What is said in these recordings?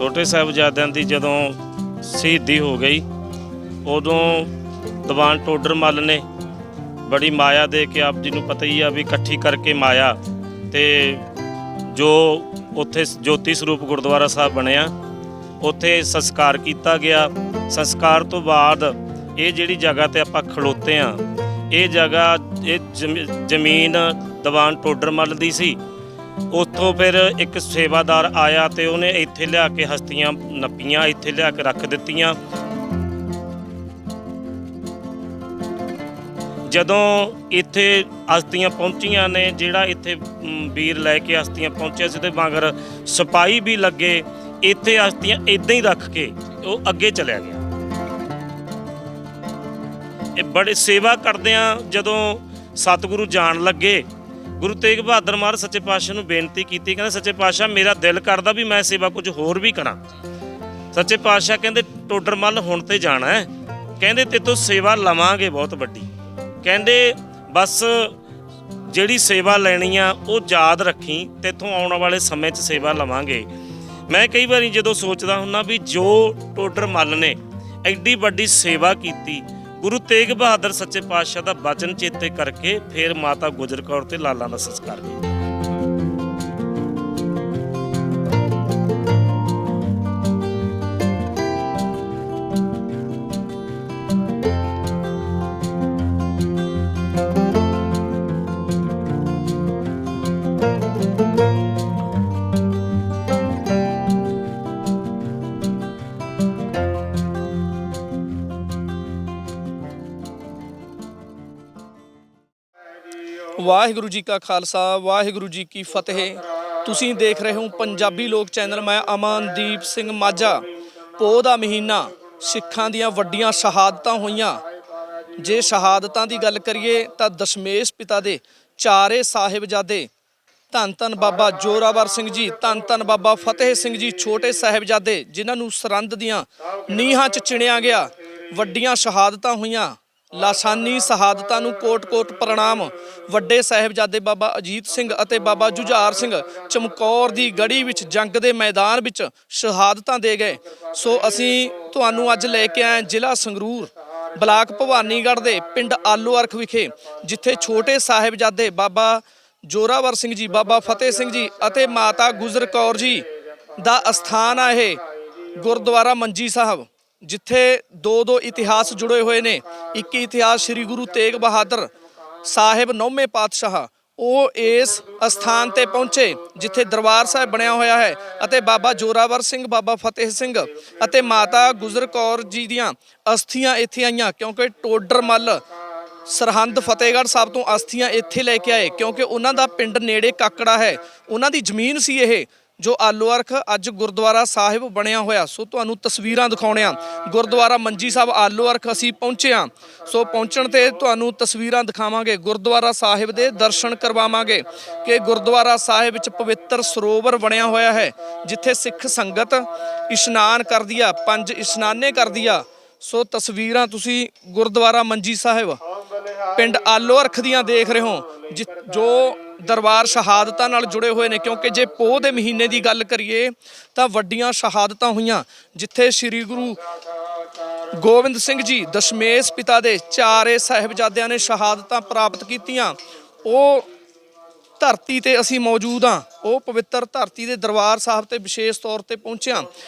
ਛੋਟੇ ਸਾਹਿਬਜ਼ਾਦਿਆਂ ਦੀ ਜਦੋਂ ਸ਼ਹੀਦੀ ਹੋ ਗਈ ਉਦੋਂ ਦੀਵਾਨ ਟੋਡਰ ਮੱਲ ਨੇ ਬੜੀ ਮਾਇਆ ਦੇ ਕੇ, ਆਪ ਜੀ ਨੂੰ ਪਤਾ ਹੀ ਆ ਵੀ ਇਕੱਠੀ ਕਰਕੇ ਮਾਇਆ, ਤੇ ਜੋ ਉੱਥੇ ਜੋਤੀ ਸਰੂਪ ਗੁਰਦੁਆਰਾ ਸਾਹਿਬ ਬਣਿਆ ਉੱਥੇ ਸੰਸਕਾਰ ਕੀਤਾ ਗਿਆ। ਸੰਸਕਾਰ ਤੋਂ ਬਾਅਦ ਇਹ ਜਿਹੜੀ ਜਗ੍ਹਾ ਤੇ ਆਪਾਂ ਖਲੋਤੇ ਆ, ਇਹ ਜਗ੍ਹਾ ਇਹ ਜ਼ਮੀਨ ਦੀਵਾਨ ਟੋਡਰ ਮੱਲ ਦੀ ਸੀ। ਉੱਥੋਂ ਫਿਰ ਇੱਕ ਸੇਵਾਦਾਰ ਆਇਆ ਤੇ ਉਹਨੇ ਇੱਥੇ ਲਿਆ ਕੇ ਹਸਤੀਆਂ ਨੱਪੀਆਂ, ਇੱਥੇ ਲਿਆ ਕੇ ਰੱਖ ਦਿੱਤੀਆਂ। ਜਦੋਂ ਇੱਥੇ ਹਸਤੀਆਂ ਪਹੁੰਚੀਆਂ ਨੇ, ਜਿਹੜਾ ਇੱਥੇ ਵੀਰ ਲੈ ਕੇ ਹਸਤੀਆਂ ਪਹੁੰਚਿਆ ਸੀ ਤੇ ਮਗਰ ਸਿਪਾਹੀ ਵੀ ਲੱਗੇ, ਇੱਥੇ ਹਸਤੀਆਂ ਇੱਦਾਂ ਹੀ ਰੱਖ ਕੇ ਉਹ ਅੱਗੇ ਚਲਿਆ ਗਿਆ। ਇਹ ਬੜੇ ਸੇਵਾ ਕਰਦਿਆਂ ਜਦੋਂ ਸਤਿਗੁਰੂ ਜਾਣ ਲੱਗੇ, ਗੁਰੂ ਤੇਗ ਬਹਾਦਰ ਮਹਾਰਾਜ ਸੱਚੇ ਪਾਤਸ਼ਾਹ ਨੂੰ ਬੇਨਤੀ ਕੀਤੀ, ਕਹਿੰਦੇ ਸੱਚੇ ਪਾਤਸ਼ਾਹ ਮੇਰਾ ਦਿਲ ਕਰਦਾ ਵੀ ਮੈਂ ਸੇਵਾ ਕੁਝ ਹੋਰ ਵੀ ਕਰਾਂ। ਸੱਚੇ ਪਾਤਸ਼ਾਹ ਕਹਿੰਦੇ ਟੋਡਰ ਮੱਲ ਹੁਣ ਤੇ ਜਾਣਾ ਹੈ, ਕਹਿੰਦੇ ਤੇਤੋਂ ਸੇਵਾ ਲਵਾਂਗੇ ਬਹੁਤ ਵੱਡੀ, ਕਹਿੰਦੇ ਬਸ ਜਿਹੜੀ ਸੇਵਾ ਲੈਣੀ ਆ ਉਹ ਯਾਦ ਰੱਖੀ, ਤੇਥੋਂ ਆਉਣ ਵਾਲੇ ਸਮੇਂ 'ਚ ਸੇਵਾ ਲਵਾਂਗੇ। ਮੈਂ ਕਈ ਵਾਰੀ ਜਦੋਂ ਸੋਚਦਾ ਹੁੰਦਾ ਵੀ ਜੋ ਟੋਡਰ ਮੱਲ ਨੇ ਐਡੀ ਵੱਡੀ ਸੇਵਾ ਕੀਤੀ, ਗੁਰੂ ਤੇਗ ਬਹਾਦਰ ਸੱਚੇ ਪਾਤਸ਼ਾਹ ਦਾ ਬਚਨ ਚੇਤੇ ਕਰਕੇ ਫਿਰ ਮਾਤਾ ਗੁਜਰ ਕੌਰ ਤੇ ਲਾਲਾਂ ਦਾ ਸੰਸਕਾਰ ਕੀਤਾ। ਵਾਹਿਗੁਰੂ ਜੀ ਕਾ ਖਾਲਸਾ, ਵਾਹਿਗੁਰੂ ਜੀ ਕੀ ਫਤਿਹ। ਤੁਸੀਂ ਦੇਖ ਰਹੇ ਹੋ ਪੰਜਾਬੀ ਲੋਕ ਚੈਨਲ। ਮੈਂ ਅਮਨਦੀਪ ਸਿੰਘ ਮਾਝਾ। ਪੋਹ ਦਾ ਮਹੀਨਾ, ਸਿੱਖਾਂ ਦੀਆਂ ਵੱਡੀਆਂ ਸ਼ਹਾਦਤਾਂ ਹੋਈਆਂ। ਜੇ ਸ਼ਹਾਦਤਾਂ ਦੀ ਗੱਲ ਕਰੀਏ ਤਾਂ ਦਸ਼ਮੇਸ਼ ਪਿਤਾ ਦੇ ਚਾਰੇ ਸਾਹਿਬਜ਼ਾਦੇ, ਧੰਨ ਧੰਨ ਬਾਬਾ ਜ਼ੋਰਾਵਰ ਸਿੰਘ ਜੀ, ਧੰਨ ਧੰਨ ਬਾਬਾ ਫਤਿਹ ਸਿੰਘ ਜੀ, ਛੋਟੇ ਸਾਹਿਬਜ਼ਾਦੇ ਜਿਨ੍ਹਾਂ ਨੂੰ ਸਰਹੰਦ ਦੀਆਂ ਨੀਹਾਂ 'ਚ ਚਿਣਿਆ ਗਿਆ, ਵੱਡੀਆਂ ਸ਼ਹਾਦਤਾਂ ਹੋਈਆਂ। ਲਾਸਾਨੀ ਸ਼ਹਾਦਤਾਂ ਨੂੰ ਕੋਟ-ਕੋਟ ਪ੍ਰਣਾਮ। ਵੱਡੇ ਸਾਹਿਬਜ਼ਾਦੇ ਬਾਬਾ ਅਜੀਤ ਸਿੰਘ ਅਤੇ ਬਾਬਾ ਜੁਝਾਰ ਸਿੰਘ ਚਮਕੌਰ ਦੀ ਗੜੀ ਵਿੱਚ ਜੰਗ ਦੇ ਮੈਦਾਨ ਵਿੱਚ ਸ਼ਹਾਦਤਾਂ ਦੇ ਗਏ। ਸੋ ਅਸੀਂ ਤੁਹਾਨੂੰ ਅੱਜ ਲੈ ਕੇ ਆਏ ਜ਼ਿਲ੍ਹਾ ਸੰਗਰੂਰ, ਬਲਾਕ ਭਵਾਨੀਗੜ੍ਹ ਦੇ ਪਿੰਡ ਆਲੂ ਅਰਖ ਵਿਖੇ, ਜਿੱਥੇ ਛੋਟੇ ਸਾਹਿਬਜ਼ਾਦੇ ਬਾਬਾ ਜ਼ੋਰਾਵਰ ਸਿੰਘ ਜੀ, ਬਾਬਾ ਫਤਿਹ ਸਿੰਘ ਜੀ ਅਤੇ ਮਾਤਾ ਗੁਜਰ ਕੌਰ ਜੀ ਦਾ ਅਸਥਾਨ ਆ। ਇਹ ਗੁਰਦੁਆਰਾ ਮੰਜੀ ਸਾਹਿਬ, ਜਿੱਥੇ ਦੋ ਇਤਿਹਾਸ ਜੁੜੇ ਹੋਏ ਨੇ। ਇੱਕ ਇਤਿਹਾਸ ਸ੍ਰੀ ਗੁਰੂ ਤੇਗ ਬਹਾਦਰ ਸਾਹਿਬ 9ਵੇਂ ਪਾਤਸ਼ਾਹ, ਉਹ ਇਸ ਅਸਥਾਨ ਤੇ ਪਹੁੰਚੇ ਜਿੱਥੇ ਦਰਬਾਰ ਸਾਹਿਬ ਬਣਿਆ ਹੋਇਆ ਹੈ, ਅਤੇ ਬਾਬਾ ਜ਼ੋਰਾਵਰ ਸਿੰਘ, ਬਾਬਾ ਫਤਿਹ ਸਿੰਘ ਅਤੇ ਮਾਤਾ ਗੁਜਰ ਕੌਰ ਜੀ ਦੀਆਂ ਅਸਥੀਆਂ ਇੱਥੇ ਆਈਆਂ, ਕਿਉਂਕਿ ਟੋਡਰ ਮੱਲ ਸਰਹੰਦ ਫਤਿਹਗੜ੍ਹ ਸਾਹਿਬ ਤੋਂ ਅਸਥੀਆਂ ਇੱਥੇ ਲੈ ਕੇ ਆਏ, ਕਿਉਂਕਿ ਉਹਨਾਂ ਦਾ ਪਿੰਡ ਨੇੜੇ ਕਾਕੜਾ ਹੈ, ਉਹਨਾਂ ਦੀ ਜ਼ਮੀਨ ਸੀ ਇਹ, ਜੋ ਆਲੂ ਅਰਖ ਅੱਜ ਗੁਰਦੁਆਰਾ ਸਾਹਿਬ ਬਣਿਆ ਹੋਇਆ। ਸੋ ਤੁਹਾਨੂੰ ਤਸਵੀਰਾਂ ਦਿਖਾਉਣੇ ਆ। ਗੁਰਦੁਆਰਾ ਮੰਜੀ ਸਾਹਿਬ ਆਲੂ ਅਰਖ ਅਸੀਂ ਪਹੁੰਚੇ ਆ। ਸੋ ਪਹੁੰਚਣ ਤੇ ਤੁਹਾਨੂੰ ਤਸਵੀਰਾਂ ਦਿਖਾਵਾਂਗੇ, ਗੁਰਦੁਆਰਾ ਸਾਹਿਬ ਦੇ ਦਰਸ਼ਨ ਕਰਵਾਵਾਂਗੇ ਕਿ ਗੁਰਦੁਆਰਾ ਸਾਹਿਬ ਵਿੱਚ ਪਵਿੱਤਰ ਸਰੋਵਰ ਬਣਿਆ ਹੋਇਆ ਹੈ, ਜਿੱਥੇ ਸਿੱਖ ਸੰਗਤ ਇਸ਼ਨਾਨ ਕਰਦੀ ਆ, 5 ਇਸ਼ਨਾਨੇ ਕਰਦੀ ਆ। ਸੋ ਤਸਵੀਰਾਂ ਤੁਸੀਂ ਗੁਰਦੁਆਰਾ ਮੰਜੀ ਸਾਹਿਬ ਪਿੰਡ ਆਲੂ ਅਰਖ ਦੀਆਂ ਦੇਖ ਰਹੇ ਹੋ, ਜੋ ਦਰਬਾਰ ਸ਼ਹਾਦਤਾਂ ਨਾਲ ਜੁੜੇ ਹੋਏ ਨੇ। ਕਿਉਂਕਿ ਜੇ ਪੋਹ ਦੇ ਮਹੀਨੇ ਦੀ ਗੱਲ ਕਰੀਏ ਤਾਂ ਵੱਡੀਆਂ ਸ਼ਹਾਦਤਾਂ ਹੋਈਆਂ, ਜਿੱਥੇ ਸ੍ਰੀ ਗੁਰੂ ਗੋਬਿੰਦ ਸਿੰਘ ਜੀ, ਦਸ਼ਮੇਸ਼ ਪਿਤਾ ਦੇ ਚਾਰੇ ਸਾਹਿਬਜ਼ਾਦਿਆਂ ਨੇ ਸ਼ਹਾਦਤਾਂ ਪ੍ਰਾਪਤ ਕੀਤੀਆਂ। ਉਹ ਧਰਤੀ ਤੇ ਅਸੀਂ ਮੌਜੂਦ ਹਾਂ, ਉਹ ਪਵਿੱਤਰ ਧਰਤੀ ਦੇ ਦਰਬਾਰ ਸਾਹਿਬ ਤੇ ਵਿਸ਼ੇਸ਼ ਤੌਰ ਤੇ ਪਹੁੰਚਿਆ,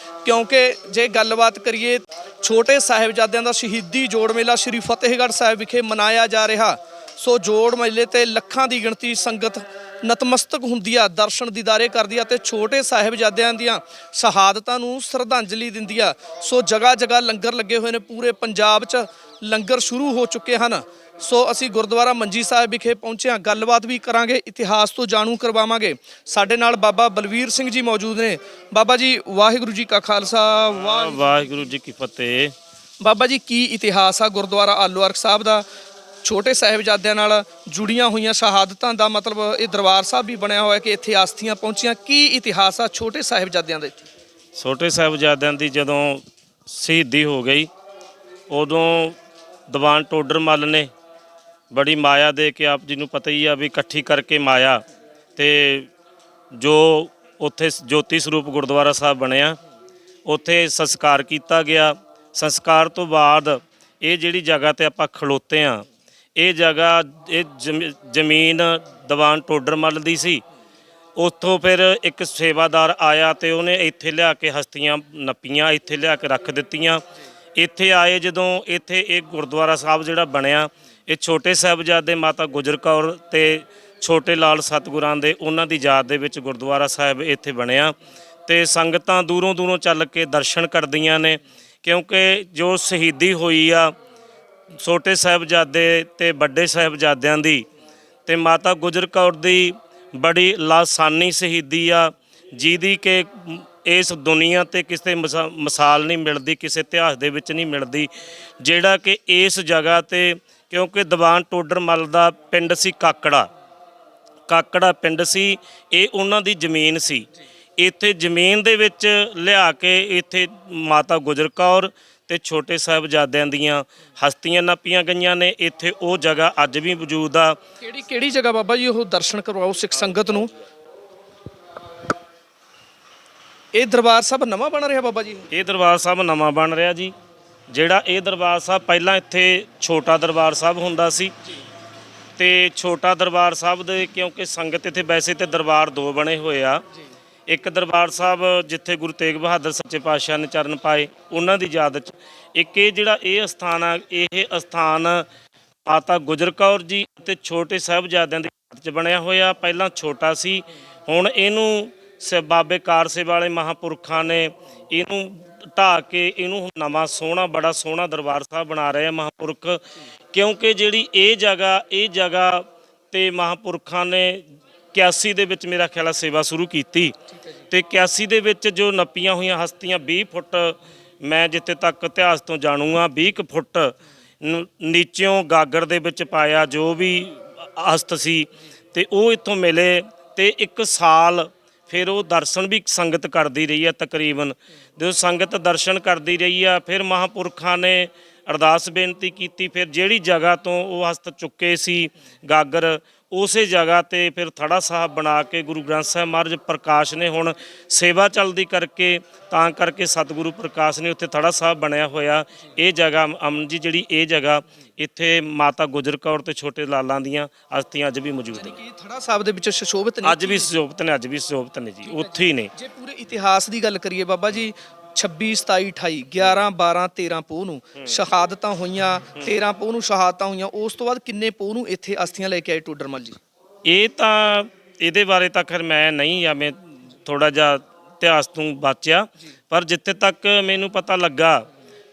ਕਿਉਂਕਿ ਜੇ ਗੱਲਬਾਤ ਕਰੀਏ ਛੋਟੇ ਸਾਹਿਬਜ਼ਾਦਿਆਂ ਦਾ ਸ਼ਹੀਦੀ ਜੋੜ ਮੇਲਾ ਸ੍ਰੀ ਫਤਿਹਗੜ੍ਹ ਸਾਹਿਬ ਵਿਖੇ ਮਨਾਇਆ ਜਾ ਰਿਹਾ। ਸੋ ਜੋੜ ਮੇਲੇ ਤੇ ਲੱਖਾਂ ਦੀ ਗਿਣਤੀ ਸੰਗਤ ਨਤਮਸਤਕ ਹੁੰਦੀ ਆ, ਦਰਸ਼ਨ ਦੀਦਾਰੇ ਕਰਦੀ ਆ ਤੇ ਛੋਟੇ ਸਾਹਿਬਜ਼ਾਦਿਆਂ ਦੀਆਂ ਸ਼ਹਾਦਤਾਂ ਨੂੰ ਸ਼ਰਧਾਂਜਲੀ ਦਿੰਦੀ ਆ। ਸੋ ਜਗ੍ਹਾ ਜਗ੍ਹਾ ਲੰਗਰ ਲੱਗੇ ਹੋਏ ਨੇ, ਪੂਰੇ ਪੰਜਾਬ 'ਚ ਲੰਗਰ ਸ਼ੁਰੂ ਹੋ ਚੁੱਕੇ ਹਨ। ਸੋ ਅਸੀਂ ਗੁਰਦੁਆਰਾ ਮੰਜੀ ਸਾਹਿਬ ਵਿਖੇ ਪਹੁੰਚੇ ਹਾਂ, ਗੱਲਬਾਤ ਵੀ ਕਰਾਂਗੇ, ਇਤਿਹਾਸ ਤੋਂ ਜਾਣੂ ਕਰਵਾਵਾਂਗੇ। ਸਾਡੇ ਨਾਲ ਬਾਬਾ ਬਲਵੀਰ ਸਿੰਘ ਜੀ ਮੌਜੂਦ ਨੇ। ਬਾਬਾ ਜੀ ਵਾਹਿਗੁਰੂ ਜੀ ਕਾ ਖਾਲਸਾ, ਵਾਹਿਗੁਰੂ ਜੀ ਕੀ ਫਤਿਹ। ਬਾਬਾ ਜੀ ਕੀ ਇਤਿਹਾਸ ਆ ਗੁਰਦੁਆਰਾ ਆਲੂ ਅਰਖ ਸਾਹਿਬ ਦਾ? ਛੋਟੇ ਸਾਹਿਬਜ਼ਾਦਿਆਂ ਨਾਲ ਜੁੜੀਆਂ ਹੋਈਆਂ ਸ਼ਹਾਦਤਾਂ ਦਾ ਮਤਲਬ ਇਹ ਦਰਬਾਰ ਸਾਹਿਬ ਵੀ ਬਣਿਆ ਹੋਇਆ ਕਿ ਇੱਥੇ ਆਸਥੀਆਂ ਪਹੁੰਚੀਆਂ। ਕੀ ਇਤਿਹਾਸ ਆ ਛੋਟੇ ਸਾਹਿਬਜ਼ਾਦਿਆਂ ਦਾ ਇੱਥੇ? ਛੋਟੇ ਸਾਹਿਬਜ਼ਾਦਿਆਂ ਦੀ ਜਦੋਂ ਸ਼ਹੀਦੀ ਹੋ ਗਈ ਉਦੋਂ ਦੀਵਾਨ ਟੋਡਰ ਮੱਲ ਨੇ ਬੜੀ ਮਾਇਆ ਦੇ ਕੇ, ਆਪ ਜੀ ਨੂੰ ਪਤਾ ਹੀ ਆ ਵੀ ਇਕੱਠੀ ਕਰਕੇ ਮਾਇਆ, ਤੇ ਜੋ ਉੱਥੇ ਜੋਤੀ ਸਰੂਪ ਗੁਰਦੁਆਰਾ ਸਾਹਿਬ ਬਣਿਆ ਉੱਥੇ ਸੰਸਕਾਰ ਕੀਤਾ ਗਿਆ। ਸੰਸਕਾਰ ਤੋਂ ਬਾਅਦ ਇਹ ਜਿਹੜੀ ਜਗ੍ਹਾ ਤੇ ਆਪਾਂ ਖਲੋਤੇ ਆ, ਇਹ ਜਗ੍ਹਾ ਇਹ ਜ਼ਮੀਨ ਦੀਵਾਨ ਟੋਡਰਮੱਲ ਦੀ ਸੀ। ਉੱਥੋਂ ਫਿਰ ਇੱਕ ਸੇਵਾਦਾਰ ਆਇਆ ਤੇ ਉਹਨੇ ਇੱਥੇ ਲਿਆ ਕੇ ਹਸਤੀਆਂ ਨੱਪੀਆਂ, ਇੱਥੇ ਲਿਆ ਕੇ ਰੱਖ ਦਿੱਤੀਆਂ। ਇੱਥੇ ਆਏ ਜਦੋਂ ਇੱਥੇ ਇਹ ਗੁਰਦੁਆਰਾ ਸਾਹਿਬ ਜਿਹੜਾ ਬਣਿਆ, ਇਹ ਛੋਟੇ ਸਾਹਿਬਜ਼ਾਦੇ ਮਾਤਾ ਗੁਜਰ ਕੌਰ ਤੇ ਛੋਟੇ ਲਾਲ ਸਤਿਗੁਰਾਂ ਦੇ ਉਹਨਾਂ ਦੀ ਯਾਦ ਦੇ ਵਿੱਚ ਗੁਰਦੁਆਰਾ ਸਾਹਿਬ ਇੱਥੇ ਬਣਿਆ ਤੇ ਸੰਗਤਾਂ ਦੂਰੋਂ ਦੂਰੋਂ ਚੱਲ ਕੇ ਦਰਸ਼ਨ ਕਰਦੀਆਂ ਨੇ, ਕਿਉਂਕਿ ਜੋ ਸ਼ਹੀਦੀ ਹੋਈ ਆ ਛੋਟੇ ਸਾਹਿਬਜ਼ਾਦੇ ਤੇ ਵੱਡੇ ਸਾਹਿਬਜ਼ਾਦਿਆਂ ਦੀ ਤੇ ਮਾਤਾ ਗੁਜਰ ਕੌਰ ਦੀ ਬੜੀ ਲਾਸਾਨੀ ਸ਼ਹੀਦੀ ਆ, ਜਿਹਦੀ ਕਿ ਇਸ ਦੁਨੀਆ ਤੇ ਕਿਸੇ ਮਿਸਾਲ ਨਹੀਂ ਮਿਲਦੀ, ਕਿਸੇ ਇਤਿਹਾਸ ਦੇ ਵਿੱਚ ਨਹੀਂ ਮਿਲਦੀ। ਜਿਹੜਾ ਕਿ ਇਸ ਜਗ੍ਹਾ ਤੇ, ਕਿਉਂਕਿ ਦੀਵਾਨ ਟੋਡਰਮੱਲ ਦਾ ਪਿੰਡ ਸੀ ਕਾਕੜਾ ਪਿੰਡ ਸੀ, ਇਹ ਉਹਨਾਂ ਦੀ ਜ਼ਮੀਨ ਸੀ। ਇੱਥੇ ਜ਼ਮੀਨ ਦੇ ਵਿੱਚ ਲਿਆ ਕੇ ਇੱਥੇ ਮਾਤਾ ਗੁਜਰ ਕੌਰ ਤੇ ਛੋਟੇ ਸਾਹਿਬਜ਼ਾਦਿਆਂ ਦੀਆਂ ਹਸਤੀਆਂ ਨਾਪੀਆਂ ਗਈਆਂ ਨੇ। ਇੱਥੇ ਉਹ ਜਗ੍ਹਾ ਅੱਜ ਵੀ ਮੌਜੂਦ ਆ। ਕਿਹੜੀ ਜਗ੍ਹਾ ਬਾਬਾ ਜੀ, ਉਹ ਦਰਸ਼ਨ ਕਰਵਾਓ ਸਿੱਖ ਸੰਗਤ ਨੂੰ। ਇਹ ਦਰਬਾਰ ਸਾਹਿਬ ਨਵਾਂ ਬਣ ਰਿਹਾ ਬਾਬਾ ਜੀ? ਇਹ ਦਰਬਾਰ ਸਾਹਿਬ ਨਵਾਂ ਬਣ ਰਿਹਾ ਜੀ। ਜਿਹੜਾ ਇਹ ਦਰਬਾਰ ਸਾਹਿਬ ਪਹਿਲਾਂ ਇੱਥੇ ਛੋਟਾ ਦਰਬਾਰ ਸਾਹਿਬ ਹੁੰਦਾ ਸੀ ਤੇ ਛੋਟਾ ਦਰਬਾਰ ਸਾਹਿਬ ਦੇ, ਕਿਉਂਕਿ ਸੰਗਤ ਇੱਥੇ ਵੈਸੇ ਤੇ ਦਰਬਾਰ ਦੋ ਬਣੇ ਹੋਏ ਆ। ਇੱਕ ਦਰਬਾਰ ਸਾਹਿਬ ਜਿੱਥੇ ਗੁਰੂ ਤੇਗ ਬਹਾਦਰ ਸੱਚੇ ਪਾਤਸ਼ਾਹ ਨੇ ਚਰਨ ਪਾਏ, ਉਹਨਾਂ ਦੀ ਯਾਦ 'ਚ। ਇੱਕ ਇਹ ਜਿਹੜਾ ਇਹ ਅਸਥਾਨ ਆ, ਇਹ ਅਸਥਾਨ ਮਾਤਾ ਗੁਜਰ ਕੌਰ ਜੀ ਅਤੇ ਛੋਟੇ ਸਾਹਿਬਜ਼ਾਦਿਆਂ ਦੀ ਯਾਦ 'ਚ ਬਣਿਆ ਹੋਇਆ। ਪਹਿਲਾਂ ਛੋਟਾ ਸੀ, ਹੁਣ ਇਹਨੂੰ ਬਾਬੇ ਕਾਰਸੇ ਵਾਲੇ ਮਹਾਂਪੁਰਖਾਂ ਨੇ ਇਹਨੂੰ ਢਾਹ ਕੇ ਇਹਨੂੰ ਨਵਾਂ ਸੋਹਣਾ, ਬੜਾ ਸੋਹਣਾ ਦਰਬਾਰ ਸਾਹਿਬ ਬਣਾ ਰਹੇ ਆ ਮਹਾਂਪੁਰਖ। ਕਿਉਂਕਿ ਜਿਹੜੀ ਇਹ ਜਗ੍ਹਾ ਤੇ ਮਹਾਂਪੁਰਖਾਂ ਨੇ 81 ਦੇ ਵਿੱਚ ਮੇਰਾ ਖਿਆਲ ਸੇਵਾ ਸ਼ੁਰੂ ਕੀਤੀ ਤੇ 81 ਦੇ ਵਿੱਚ ਜੋ ਨੱਪੀਆਂ ਹੋਈਆਂ ਹਸਤੀਆਂ 20 ਫੁੱਟ, ਮੈਂ ਜਿੱਥੇ ਤੱਕ ਇਤਿਹਾਸ ਤੋਂ ਜਾਣੂਗਾ 20 ਫੁੱਟ ਨੀਚਿਓਂ ਗਾਗਰ ਦੇ ਵਿੱਚ ਪਾਇਆ ਜੋ ਵੀ ਹਸਤ ਸੀ ਤੇ ਉਹ ਇੱਥੋਂ ਮਿਲੇ ਤੇ 1 ਸਾਲ ਫਿਰ ਉਹ ਦਰਸ਼ਨ ਵੀ ਸੰਗਤ ਕਰਦੀ ਰਹੀ ਆ। ਤਕਰੀਬਨ ਜਦੋਂ ਸੰਗਤ ਦਰਸ਼ਨ ਕਰਦੀ ਰਹੀ ਆ, ਫਿਰ ਮਹਾਂਪੁਰਖਾਂ ਨੇ ਅਰਦਾਸ ਬੇਨਤੀ ਕੀਤੀ। ਫਿਰ ਜਿਹੜੀ ਜਗ੍ਹਾ ਤੋਂ ਉਹ ਹਸਤ ਚੁੱਕੇ ਸੀ ਗਾਗਰ, ਉਸੇ ਜਗ੍ਹਾ ਤੇ ਫਿਰ ਥੜਾ ਸਾਹਿਬ ਬਣਾ ਕੇ ਗੁਰੂ ਗ੍ਰੰਥ ਸਾਹਿਬ ਮਹਾਰਾਜ ਪ੍ਰਕਾਸ਼ ਨੇ, ਹੁਣ ਸੇਵਾ ਚੱਲਦੀ ਕਰਕੇ ਤਾਂ ਕਰਕੇ ਸਤਿਗੁਰੂ ਪ੍ਰਕਾਸ਼ ਨੇ ਉੱਥੇ ਥੜਾ ਸਾਹਿਬ ਬਣਿਆ ਹੋਇਆ। ਇਹ ਜਗ੍ਹਾ ਅਮਨ ਜੀ, ਜਿਹੜੀ ਇਹ ਜਗ੍ਹਾ ਇੱਥੇ ਮਾਤਾ ਗੁਜਰ ਕੌਰ ਤੇ ਛੋਟੇ ਲਾਲਾਂ ਦੀਆਂ ਅਸਥੀਆਂ ਅੱਜ ਵੀ ਮੌਜੂਦ ਨੇ। ਥੜਾ ਸਾਹਿਬ ਦੇ ਵਿੱਚ ਸੁਸ਼ੋਭਿਤ ਨੇ, ਅੱਜ ਵੀ ਸੁਸ਼ੋਭਿਤ ਨੇ ਜੀ, ਉੱਥੇ ਹੀ ਨੇ। ਜੇ ਪੂਰੇ ਇਤਿਹਾਸ ਦੀ ਗੱਲ ਕਰੀਏ ਬਾਬਾ ਜੀ, 26 27 28 11 12 13 ਪੋਹ ਨੂੰ ਸ਼ਹਾਦਤਾਂ ਹੋਈਆਂ, 13 ਪੋਹ ਨੂੰ ਸ਼ਹਾਦਤਾਂ ਹੋਈਆਂ। ਉਸ ਤੋਂ ਬਾਅਦ ਕਿੰਨੇ ਪੋਹ ਨੂੰ ਇੱਥੇ ਅਸਥੀਆਂ ਲੈ ਕੇ ਆਏ ਟੋਡਰਮੱਲ ਜੀ? ਇਹ ਤਾਂ ਇਹਦੇ ਬਾਰੇ ਤਾਂ ਖੈਰ ਮੈਂ ਨਹੀਂ ਆ, ਮੈਂ ਥੋੜਾ ਜਿਹਾ ਇਤਿਹਾਸ ਤੋਂ ਬਚਿਆ, ਪਰ ਜਿੱਥੇ ਤੱਕ ਮੈਨੂੰ ਪਤਾ ਲੱਗਾ,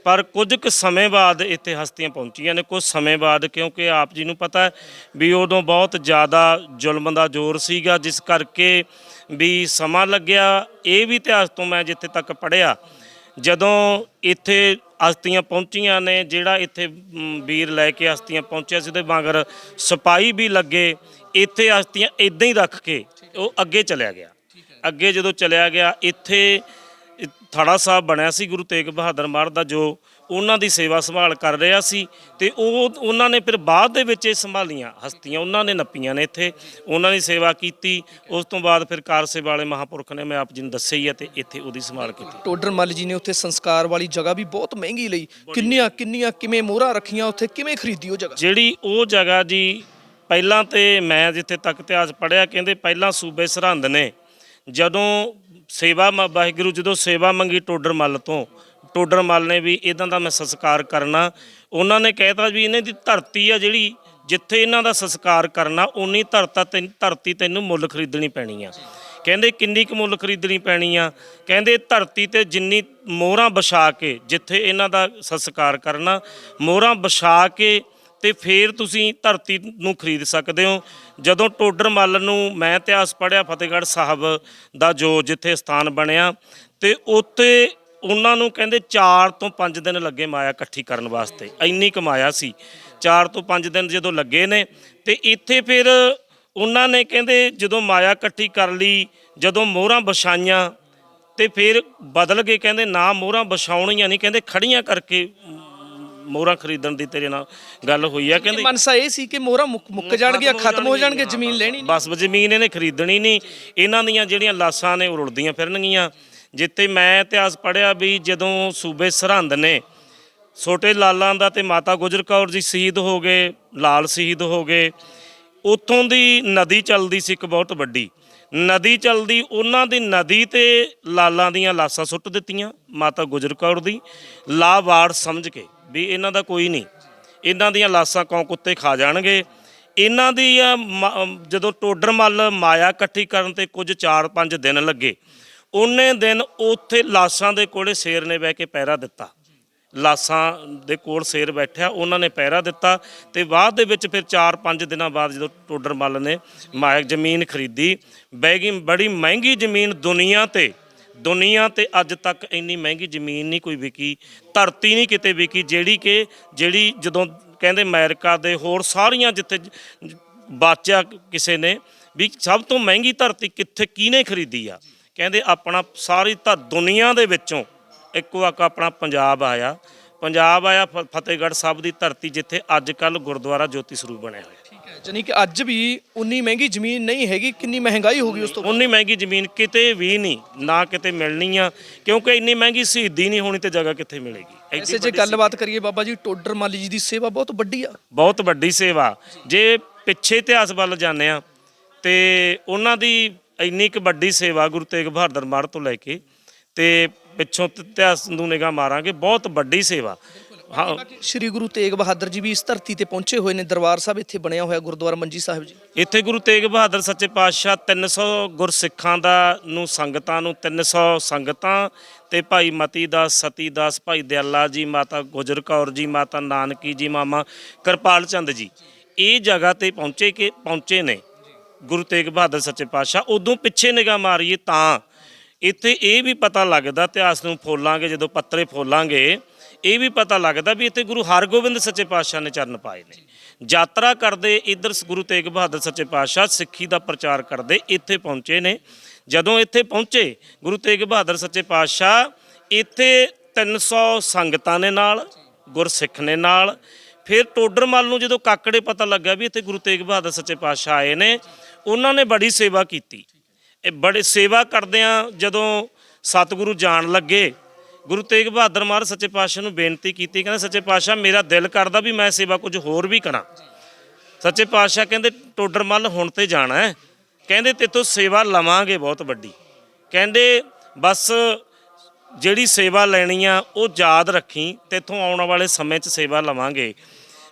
ਪਰ ਕੁਝ ਕੁ ਸਮੇਂ ਬਾਅਦ ਇੱਥੇ ਹਸਤੀਆਂ ਪਹੁੰਚੀਆਂ ਨੇ। ਕੁਝ ਸਮੇਂ ਬਾਅਦ, ਕਿਉਂਕਿ ਆਪ ਜੀ ਨੂੰ ਪਤਾ ਵੀ ਉਦੋਂ ਬਹੁਤ ਜ਼ਿਆਦਾ ਜ਼ੁਲਮ ਦਾ ਜ਼ੋਰ ਸੀਗਾ, ਜਿਸ ਕਰਕੇ ਵੀ ਸਮਾਂ ਲੱਗਿਆ। ਇਹ ਵੀ ਇਤਿਹਾਸ ਤੋਂ ਮੈਂ ਜਿੱਥੇ ਤੱਕ ਪੜ੍ਹਿਆ, ਜਦੋਂ ਇੱਥੇ ਹਸਤੀਆਂ ਪਹੁੰਚੀਆਂ ਨੇ, ਜਿਹੜਾ ਇੱਥੇ ਵੀਰ ਲੈ ਕੇ ਹਸਤੀਆਂ ਪਹੁੰਚਿਆ ਸੀ, ਉਹਦੇ ਮਗਰ ਸਿਪਾਹੀ ਵੀ ਲੱਗੇ। ਇੱਥੇ ਹਸਤੀਆਂ ਇੱਦਾਂ ਹੀ ਰੱਖ ਕੇ ਉਹ ਅੱਗੇ ਚਲਿਆ ਗਿਆ। ਅੱਗੇ ਜਦੋਂ ਚਲਿਆ ਗਿਆ, ਇੱਥੇ ਥੜਾ ਸਾਹਿਬ ਬਣਿਆ ਸੀ ਗੁਰੂ ਤੇਗ ਬਹਾਦਰ ਮਹਾਰਾਜ ਦਾ, ਜੋ ਉਹਨਾਂ ਦੀ ਸੇਵਾ ਸੰਭਾਲ ਕਰ ਰਿਹਾ ਸੀ ਤੇ ਉਹਨਾਂ ਨੇ ਫਿਰ ਬਾਅਦ ਦੇ ਵਿੱਚ ਇਹ ਸੰਭਾਲੀਆਂ ਹਸਤੀਆਂ, ਉਹਨਾਂ ਨੇ ਨੱਪੀਆਂ ਨੇ ਇੱਥੇ, ਉਹਨਾਂ ਦੀ ਸੇਵਾ ਕੀਤੀ। ਉਸ ਤੋਂ ਬਾਅਦ ਫਿਰ ਕਾਰਸੇ ਵਾਲੇ ਮਹਾਂਪੁਰਖ ਨੇ, ਮੈਂ ਆਪ ਜੀ ਨੂੰ ਦੱਸਿਆ ਹੀ ਆ, ਤੇ ਇੱਥੇ ਉਹਦੀ ਸੰਭਾਲ ਕੀਤੀ। ਟੋਡਰਮੱਲ ਜੀ ਨੇ ਉੱਥੇ ਸੰਸਕਾਰ ਵਾਲੀ ਜਗ੍ਹਾ ਵੀ ਬਹੁਤ ਮਹਿੰਗੀ ਲਈ, ਕਿੰਨੀਆਂ ਕਿਵੇਂ ਮੋਹਰਾਂ ਰੱਖੀਆਂ ਉੱਥੇ, ਕਿਵੇਂ ਖਰੀਦੀ ਉਹ ਜਗ੍ਹਾ? ਜਿਹੜੀ ਉਹ ਜਗ੍ਹਾ ਜੀ, ਪਹਿਲਾਂ ਤੇ ਮੈਂ ਜਿੱਥੇ ਤੱਕ ਇਤਿਹਾਸ ਪੜ੍ਹਿਆ, ਕਹਿੰਦੇ ਪਹਿਲਾਂ ਸੂਬੇ ਸਰਹੰਦ ਨੇ ਜਦੋਂ ਸੇਵਾ ਵਾਹਿਗੁਰੂ ਜਦੋਂ ਸੇਵਾ ਮੰਗੀ ਟੋਡਰਮੱਲ ਤੋਂ, ਟੋਡਰਮੱਲ ਨੇ ਵੀ ਇਹਨਾਂ ਦਾ ਮੈਂ ਸੰਸਕਾਰ ਕਰਨਾ। ਉਹਨਾਂ ਨੇ ਕਹਿਤਾ ਵੀ ਇਹਨਾਂ ਦੀ ਧਰਤੀ ਆ ਜਿਹੜੀ, ਜਿੱਥੇ ਇਹਨਾਂ ਦਾ ਸੰਸਕਾਰ ਕਰਨਾ, ਉਨੀ ਧਰਤੀ ਤੈਨੂੰ ਮੁੱਲ ਖਰੀਦਣੀ ਪੈਣੀ ਆ। ਕਹਿੰਦੇ ਕਿੰਨੀ ਕੁ ਮੁੱਲ ਖਰੀਦਣੀ ਪੈਣੀ ਆ? ਕਹਿੰਦੇ ਧਰਤੀ ਤੇ ਜਿੰਨੀ ਮੋਹਰਾਂ ਵਿਛਾ ਕੇ, ਜਿੱਥੇ ਇਹਨਾਂ ਦਾ ਸੰਸਕਾਰ ਕਰਨਾ, ਮੋਹਰਾਂ ਵਿਛਾ ਕੇ ਤੇ ਫਿਰ ਤੁਸੀਂ ਧਰਤੀ ਨੂੰ ਖਰੀਦ ਸਕਦੇ ਹੋ। ਜਦੋਂ ਟੋਡਰਮੱਲ ਨੂੰ ਮੈਂ ਇਤਿਹਾਸ ਪੜ੍ਹਿਆ, ਫਤਿਹਗੜ੍ਹ ਸਾਹਿਬ ਦਾ ਜੋ ਜਿੱਥੇ ਸਥਾਨ ਬਣਿਆ, ਤੇ ਉੱਥੇ ਉਹਨਾਂ ਨੂੰ ਕਹਿੰਦੇ 4 ਤੋਂ 5 ਦਿਨ ਲੱਗੇ ਮਾਇਆ ਇਕੱਠੀ ਕਰਨ ਵਾਸਤੇ, ਇੰਨੀ ਕਮਾਇਆ ਸੀ। 4 ਤੋਂ 5 ਦਿਨ ਜਦੋਂ ਲੱਗੇ ਨੇ, ਤੇ ਇੱਥੇ ਫਿਰ ਉਹਨਾਂ ਨੇ ਕਹਿੰਦੇ ਜਦੋਂ ਮਾਇਆ ਇਕੱਠੀ ਕਰ ਲਈ, ਜਦੋਂ ਮੋਹਰਾਂ ਵਿਛਾਈਆਂ, ਤੇ ਫਿਰ ਬਦਲ ਗਏ। ਕਹਿੰਦੇ ਨਾ ਮੋਹਰਾਂ ਵਿਛਾਉਣੀਆਂ ਨਹੀਂ, ਕਹਿੰਦੇ ਖੜੀਆਂ ਕਰਕੇ ਮੋਹਰਾਂ ਖਰੀਦਣ ਦੀ ਤੇਰੇ ਨਾਲ ਗੱਲ ਹੋਈ ਆ। ਕਹਿੰਦੇ ਮਨਸਾ ਇਹ ਸੀ ਕਿ ਮੋਹਰਾਂ ਮੁੱਕ ਜਾਣਗੀਆਂ, ਖਤਮ ਹੋ ਜਾਣਗੇ, ਜ਼ਮੀਨ ਲੈਣੀ ਨਹੀਂ, ਬਸ ਜ਼ਮੀਨ ਇਹਨੇ ਖਰੀਦਣੀ ਨਹੀਂ। ਇਹਨਾਂ ਦੀਆਂ ਜਿਹੜੀਆਂ ਲਾਸ਼ਾਂ ਨੇ ਉਹ ਰੁਲਦੀਆਂ ਫਿਰਨਗੀਆਂ। ਜਿੱਥੇ ਮੈਂ ਇਤਿਹਾਸ ਪੜ੍ਹਿਆ ਵੀ ਜਦੋਂ ਸੂਬੇ ਸਰਹੰਦ ਨੇ ਛੋਟੇ ਲਾਲਾਂ ਦਾ ਤੇ ਮਾਤਾ ਗੁਜਰ ਕੌਰ ਜੀ ਸ਼ਹੀਦ ਹੋ ਗਏ, ਲਾਲ ਸ਼ਹੀਦ ਹੋ ਗਏ, ਉੱਥੋਂ ਦੀ ਨਦੀ ਚੱਲਦੀ ਸੀ ਇੱਕ ਬਹੁਤ ਵੱਡੀ ਨਦੀ ਚੱਲਦੀ, ਉਹਨਾਂ ਦੀ ਨਦੀ ਤੇ ਲਾਲਾਂ ਦੀਆਂ ਲਾਸ਼ਾਂ ਸੁੱਟ ਦਿੱਤੀਆਂ ਮਾਤਾ ਗੁਜਰ ਕੌਰ ਦੀ, ਲਾਵਾਰਡ ਸਮਝ ਕੇ ਵੀ ਇਹਨਾਂ ਦਾ ਕੋਈ ਨਹੀਂ, ਇਹਨਾਂ ਦੀਆਂ ਲਾਸ਼ਾਂ ਕੌਂ ਕੁੱਤੇ ਖਾ ਜਾਣਗੇ। ਇਹਨਾਂ ਦੀ ਜਦੋਂ ਟੋਡਰ ਮੱਲ ਮਾਇਆ ਇਕੱਠੀ ਕਰਨ ਤੇ ਕੁਝ 4-5 ਦਿਨ ਲੱਗੇ, ਉਹਨੇ ਦਿਨ ਉੱਥੇ ਲਾਸ਼ਾਂ ਦੇ ਕੋਲੇ ਸ਼ੇਰ ਨੇ ਬਹਿ ਕੇ ਪਹਿਰਾ ਦਿੱਤਾ, ਲਾਸ਼ਾਂ ਦੇ ਕੋਲ ਸ਼ੇਰ ਬੈਠਿਆ, ਉਹਨਾਂ ਨੇ ਪਹਿਰਾ ਦਿੱਤਾ। ਤੇ ਬਾਅਦ ਦੇ ਵਿੱਚ ਫਿਰ 4-5 ਦਿਨਾਂ ਬਾਅਦ ਜਦੋਂ ਟੋਡਰ ਮੱਲ ਨੇ ਮਾਇਆ ਜ਼ਮੀਨ ਖਰੀਦੀ, ਬੈਗੀ ਬੜੀ ਮਹਿੰਗੀ ਜ਼ਮੀਨ ਦੁਨੀਆ ਤੇ ਅੱਜ ਤੱਕ ਇੰਨੀ ਮਹਿੰਗੀ ਜ਼ਮੀਨ ਨਹੀਂ ਕੋਈ ਵਿਕੀ, ਧਰਤੀ ਨਹੀਂ ਕਿਤੇ ਵਿਕੀ ਜਿਹੜੀ ਜਦੋਂ ਕਹਿੰਦੇ ਅਮਰੀਕਾ ਦੇ ਹੋਰ ਸਾਰੀਆਂ ਜਿੱਥੇ ਬਾਚਿਆ ਕਿਸੇ ਨੇ ਵੀ ਸਭ ਤੋਂ ਮਹਿੰਗੀ ਧਰਤੀ ਕਿੱਥੇ ਕਿਹਨੇ ਖਰੀਦੀ ਆ, ਕਹਿੰਦੇ ਆਪਣਾ ਸਾਰੀ ਦੁਨੀਆ ਦੇ ਵਿੱਚੋਂ ਇੱਕੋ ਇੱਕ ਆਪਣਾ ਪੰਜਾਬ ਆਇਆ ਫਤਿਹਗੜ੍ਹ ਸਾਹਿਬ ਦੀ ਧਰਤੀ, ਜਿੱਥੇ ਅੱਜ ਕੱਲ੍ਹ ਗੁਰਦੁਆਰਾ ਜੋਤੀ ਸਰੂਪ ਬਣਿਆ ਹੋਇਆ। ਠੀਕ ਹੈ, ਜਾਨੀ ਕਿ ਅੱਜ ਵੀ ਉਨੀ ਮਹਿੰਗੀ ਜ਼ਮੀਨ ਨਹੀਂ ਹੈਗੀ, ਕਿੰਨੀ ਮਹਿੰਗਾਈ ਹੋ ਗਈ ਉਸ ਤੋਂ ਉਨੀ ਮਹਿੰਗੀ ਜ਼ਮੀਨ ਕਿਤੇ ਵੀ ਨਹੀਂ, ਨਾ ਕਿਤੇ ਮਿਲਣੀ ਆ, ਕਿਉਂਕਿ ਇੰਨੀ ਮਹਿੰਗੀ ਸ਼ਹੀਦੀ ਨਹੀਂ ਹੋਣੀ ਤੇ ਜਗ੍ਹਾ ਕਿੱਥੇ ਮਿਲੇਗੀ। ਐਸੇ ਜੇ ਗੱਲਬਾਤ ਕਰੀਏ ਬਾਬਾ ਜੀ, ਟੋਡਰ ਮੱਲ ਜੀ ਦੀ ਸੇਵਾ ਬਹੁਤ ਵੱਡੀ ਆ, ਬਹੁਤ ਵੱਡੀ ਸੇਵਾ। ਜੇ ਪਿੱਛੇ ਇਤਿਹਾਸ ਵੱਲ ਜਾਂਦੇ ਆ ਤੇ ਉਹਨਾਂ ਦੀ ਇੰਨੀ ਕੁ ਵੱਡੀ ਸੇਵਾ ਗੁਰੂ ਤੇਗ ਬਹਾਦਰ ਮਹਾਰਾਜ ਤੋਂ ਲੈ ਕੇ ਤੇ ਪਿੱਛੋਂ ਇਤਿਹਾਸ ਨੂੰ ਨਿਗਾਹ ਮਾਰਾਂਗੇ, ਬਹੁਤ ਵੱਡੀ ਸੇਵਾ। ਹਾਂ, ਸ਼੍ਰੀ ਗੁਰੂ ਤੇਗ ਬਹਾਦਰ ਜੀ ਵੀ ਇਸ ਧਰਤੀ ਤੇ ਪਹੁੰਚੇ ਹੋਏ ਨੇ, ਦਰਬਾਰ ਸਾਹਿਬ ਇੱਥੇ ਬਣਿਆ ਹੋਇਆ ਗੁਰਦੁਆਰਾ ਮੰਜੀ ਸਾਹਿਬ ਜੀ। ਇੱਥੇ ਗੁਰੂ ਤੇਗ ਬਹਾਦਰ ਸੱਚੇ ਪਾਤਸ਼ਾਹ 300 ਗੁਰਸਿੱਖਾਂ ਦਾ ਨੂੰ ਸੰਗਤਾਂ ਨੂੰ 300 ਸੰਗਤਾਂ ਤੇ ਭਾਈ ਮਤੀ ਦਾਸ, ਸਤੀ ਦਾਸ, ਭਾਈ ਦਿਆਲਾ ਜੀ, ਮਾਤਾ ਗੁਜਰ ਕੌਰ ਜੀ, ਮਾਤਾ ਨਾਨਕੀ ਜੀ, ਮਾਮਾ ਕਿਰਪਾਲ ਚੰਦ ਜੀ, ਇਹ ਜਗ੍ਹਾ ਤੇ ਪਹੁੰਚੇ ਨੇ ਗੁਰੂ ਤੇਗ ਬਹਾਦਰ ਸੱਚੇ ਪਾਤਸ਼ਾਹ। ਉਦੋਂ ਪਿੱਛੇ ਨਿਗਾਹ ਮਾਰੀਏ ਤਾਂ ਇੱਥੇ ਇਹ ਵੀ ਪਤਾ ਲੱਗਦਾ, ਇਤਿਹਾਸ ਨੂੰ ਫੋਲਾਂਗੇ ਜਦੋਂ ਪੱਤਰੇ ਫੋਲਾਂਗੇ, ਇਹ ਵੀ ਪਤਾ ਲੱਗਦਾ ਵੀ ਇੱਥੇ ਗੁਰੂ ਹਰਗੋਬਿੰਦ ਸੱਚੇ ਪਾਤਸ਼ਾਹ ਨੇ ਚਰਨ ਪਾਏ ਨੇ। ਯਾਤਰਾ ਕਰਦੇ ਇੱਧਰ ਗੁਰੂ ਤੇਗ ਬਹਾਦਰ ਸੱਚੇ ਪਾਤਸ਼ਾਹ ਸਿੱਖੀ ਦਾ ਪ੍ਰਚਾਰ ਕਰਦੇ ਇੱਥੇ ਪਹੁੰਚੇ ਨੇ। ਜਦੋਂ ਇੱਥੇ ਪਹੁੰਚੇ ਗੁਰੂ ਤੇਗ ਬਹਾਦਰ ਸੱਚੇ ਪਾਤਸ਼ਾਹ, ਇੱਥੇ 300 ਸੰਗਤਾਂ ਨੇ ਨਾਲ, ਗੁਰਸਿੱਖ ਨੇ ਨਾਲ। ਫਿਰ ਟੋਡਰ ਮੱਲ ਨੂੰ ਜਦੋਂ ਕਾਕੜੇ ਪਤਾ ਲੱਗਾ ਵੀ ਇੱਥੇ ਗੁਰੂ ਤੇਗ ਬਹਾਦਰ ਸੱਚੇ ਪਾਤਸ਼ਾਹ ਆਏ ਨੇ, ਉਹਨਾਂ ਨੇ ਬੜੀ ਸੇਵਾ ਕੀਤੀ। ਇਹ ਬੜੇ ਸੇਵਾ ਕਰਦਿਆਂ ਜਦੋਂ ਸਤਿਗੁਰੂ ਜਾਣ ਲੱਗੇ, ਗੁਰੂ ਤੇਗ ਬਹਾਦਰ ਮਹਾਰਾਜ ਸੱਚੇ ਪਾਤਸ਼ਾਹ ਨੂੰ ਬੇਨਤੀ ਕੀਤੀ, ਕਹਿੰਦੇ ਸੱਚੇ ਪਾਤਸ਼ਾਹ ਮੇਰਾ ਦਿਲ ਕਰਦਾ ਵੀ ਮੈਂ ਸੇਵਾ ਕੁਝ ਹੋਰ ਵੀ ਕਰਾਂ। ਸੱਚੇ ਪਾਤਸ਼ਾਹ ਕਹਿੰਦੇ ਟੋਡਰ ਮੱਲ ਹੁਣ ਤੇ ਜਾਣਾ ਹੈ, ਕਹਿੰਦੇ ਤੇਥੋਂ ਸੇਵਾ ਲਵਾਂਗੇ ਬਹੁਤ ਵੱਡੀ, ਕਹਿੰਦੇ ਬਸ ਜਿਹੜੀ ਸੇਵਾ ਲੈਣੀ ਆ ਉਹ ਯਾਦ ਰੱਖੀ, ਤੇਥੋਂ ਆਉਣ ਵਾਲੇ ਸਮੇਂ 'ਚ ਸੇਵਾ ਲਵਾਂਗੇ।